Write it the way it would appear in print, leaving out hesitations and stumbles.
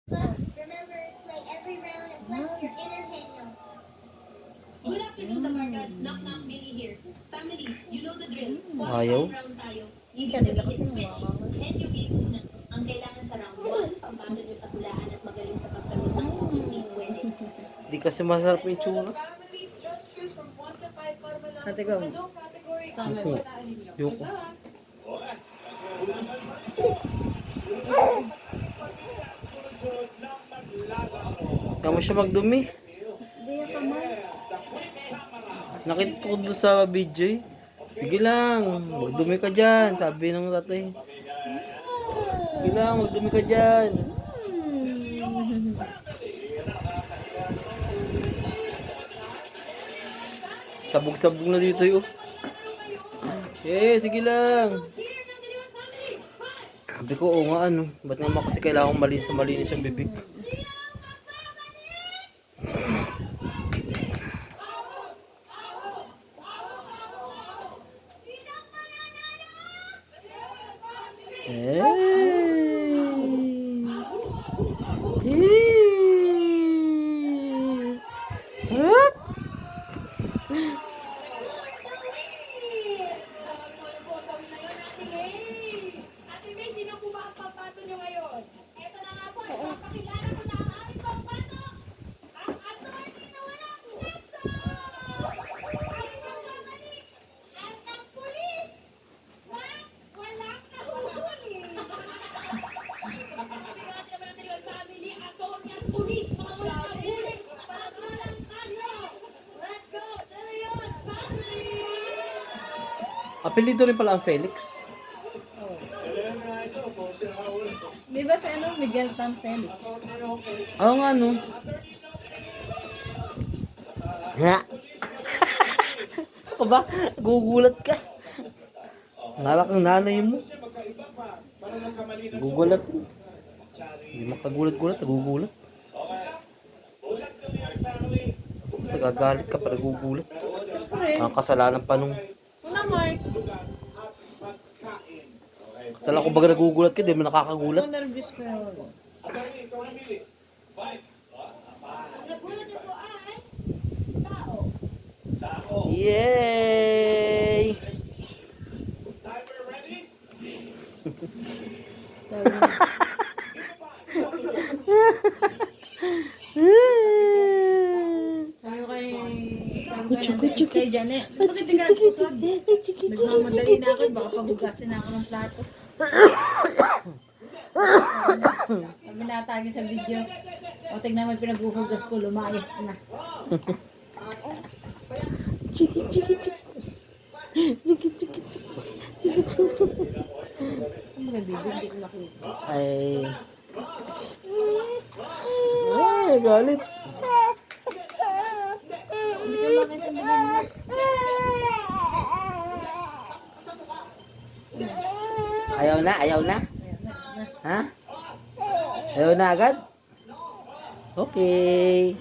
Remember, slay every round and flex your inner Daniel. Good afternoon, Tamarcats. Knock knock, Billy here. Family, you know the drill. Ayaw. Qualifying round tayo. Ibig sabihin, switch. Head yung game muna. Ang kailangan sa round 1, pambato nyo sa kulaan at magaling sa pagsagot ng hindi pwede. Di kasi masarap yung tsura. Ate ko. Yuko. Yuko. Kamu siya magdumi. Nakita ko doon sa video eh. Sige lang, magdumi ka dyan, sabi ng tatay. Sige lang, magdumi ka dyan. Sabog-sabog na dito yun. Sige lang. Sabi ko, oo nga ano. Ba't naman kasi kailangan malinis yung bibig. Hup! Ate May, sino po ba ang pambato nyo ngayon? Eto na nga po, ipapakilala ko na ang aming pambato. Ang attorney na walang nexo! At ang pulis na walang nahuhuli. Tingnan naman ang Taliwan family, attorney at pulis, mga walang nahuhuli. Para walang kaso. Let's go, Taliwan family! Apelido rin pala ang Felix. Di ba si ano, Miguel Tan Felix? Oo nga no. Ha? Ako ba? Gugulat ka. Ngalak ang nanay mo. Gugulat. Hindi makagulat-gulat, nagugulat. Basta gagalit ka para gugulat. Ang kasalanan pa nung. Una, Mark. Kasalanan ko baga nagugulat ka, di mo nakakagulat. Ako nervous ko yun. Nagulat niyo po ay tao. Yay! Kay Janet. Bakit di ka nagpusod? Nagmamadali na ako, baka pagugasin na ako ng plato. Kami natagi sa video. O tignan mo yung pinaghuhugas ko, lumayas na. Chiki chiki chiki. Chiki chiki chiki. Chiki chiki. Saan mo nabibig? Hindi ko nakita. Ay, galit. Hindi ko makita sa bibig. Ayaw na, ayaw na. Ha? Ayaw na agad? Okay.